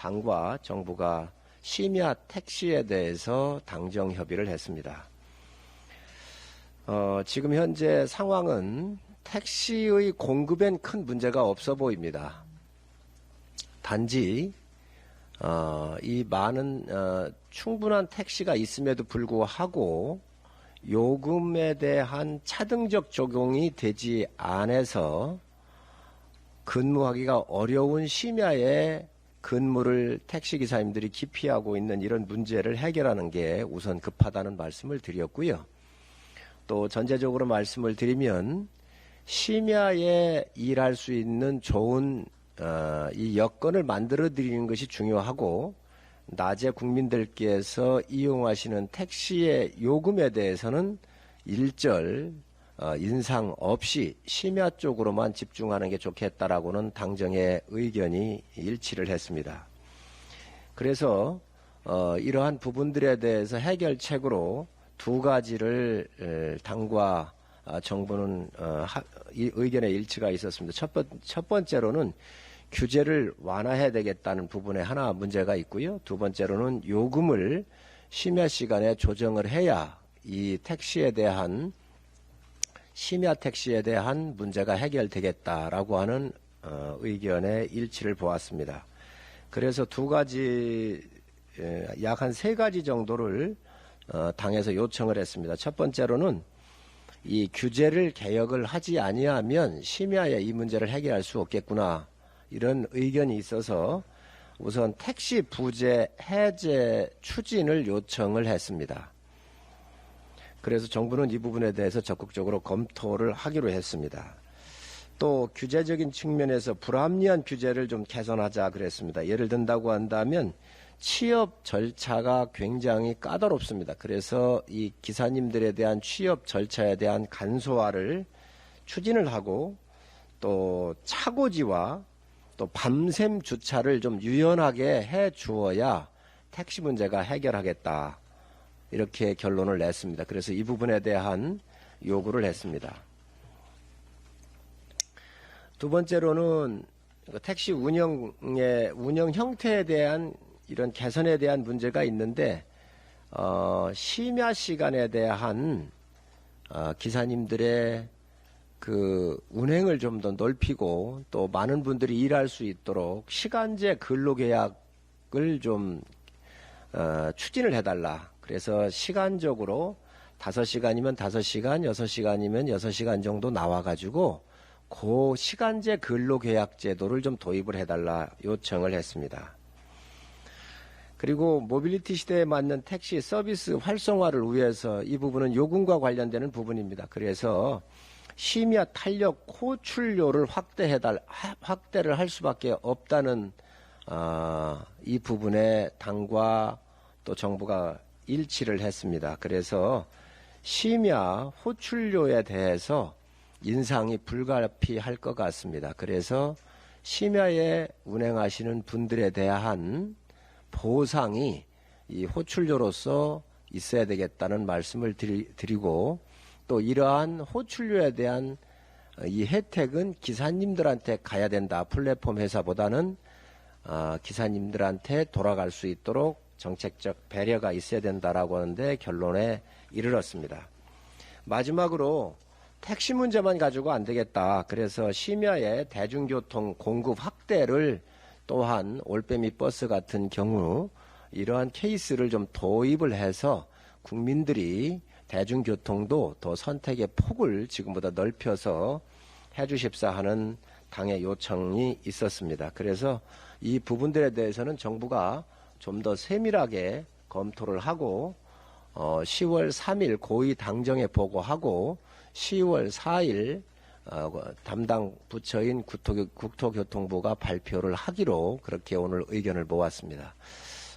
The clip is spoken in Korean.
당과 정부가 심야 택시에 대해서 당정 협의를 했습니다. 지금 현재 상황은 택시의 공급엔 큰 문제가 없어 보입니다. 단지 이 많은 충분한 택시가 있음에도 불구하고 요금에 대한 차등적 적용이 되지 않아서 근무하기가 어려운 심야에 근무를 택시기사님들이 기피하고 있는 이런 문제를 해결하는 게 우선 급하다는 말씀을 드렸고요. 또 전제적으로 말씀을 드리면 심야에 일할 수 있는 좋은 이 여건을 만들어 드리는 것이 중요하고, 낮에 국민들께서 이용하시는 택시의 요금에 대해서는 일절 인상 없이 심야 쪽으로만 집중하는 게 좋겠다라고는 당정의 의견이 일치를 했습니다. 그래서 이러한 부분들에 대해서 해결책으로 두 가지를 당과 정부는 의견의 일치가 있었습니다. 첫 번째로는 규제를 완화해야 되겠다는 부분에 하나 문제가 있고요. 두 번째로는 요금을 심야 시간에 조정을 해야 이 택시에 대한 심야 택시에 대한 문제가 해결되겠다라고 하는 의견의 일치를 보았습니다. 그래서 두 가지, 약 한 세 가지 정도를 당에서 요청을 했습니다. 첫 번째로는 이 규제를 개혁을 하지 아니하면 심야에 이 문제를 해결할 수 없겠구나, 이런 의견이 있어서 우선 택시 부재 해제 추진을 요청을 했습니다. 그래서 정부는 이 부분에 대해서 적극적으로 검토를 하기로 했습니다. 또 규제적인 측면에서 불합리한 규제를 좀 개선하자 그랬습니다. 예를 든다고 한다면 취업 절차가 굉장히 까다롭습니다. 그래서 이 기사님들에 대한 취업 절차에 대한 간소화를 추진을 하고, 또 차고지와 또 밤샘 주차를 좀 유연하게 해 주어야 택시 문제가 해결하겠다, 이렇게 결론을 냈습니다. 그래서 이 부분에 대한 요구를 했습니다. 두 번째로는 택시 운영 형태에 대한 이런 개선에 대한 문제가 있는데, 심야 시간에 대한 기사님들의 그 운행을 좀 더 넓히고, 또 많은 분들이 일할 수 있도록 시간제 근로계약을 좀 추진을 해달라. 그래서 시간적으로 5시간이면 5시간, 6시간이면 6시간 정도 나와가지고 그 시간제 근로계약 제도를 좀 도입을 해달라 요청을 했습니다. 그리고 모빌리티 시대에 맞는 택시 서비스 활성화를 위해서 이 부분은 요금과 관련되는 부분입니다. 그래서 심야 탄력 호출료를 확대를 할 수밖에 없다는 이 부분에 당과 또 정부가 일치를 했습니다. 그래서 심야 호출료에 대해서 인상이 불가피할 것 같습니다. 그래서 심야에 운행하시는 분들에 대한 보상이 이 호출료로서 있어야 되겠다는 말씀을 드리고, 또 이러한 호출료에 대한 이 혜택은 기사님들한테 가야 된다. 플랫폼 회사보다는 기사님들한테 돌아갈 수 있도록 정책적 배려가 있어야 된다라고 하는데 결론에 이르렀습니다. 마지막으로 택시 문제만 가지고 안 되겠다. 그래서 심야에 대중교통 공급 확대를 또한 올빼미 버스 같은 경우 이러한 케이스를 좀 도입을 해서 국민들이 대중교통도 더 선택의 폭을 지금보다 넓혀서 해주십사 하는 당의 요청이 있었습니다. 그래서 이 부분들에 대해서는 정부가 좀 더 세밀하게 검토를 하고 10월 3일 고위 당정에 보고하고 10월 4일 담당 부처인 국토교통부가 발표를 하기로 그렇게 오늘 의견을 모았습니다.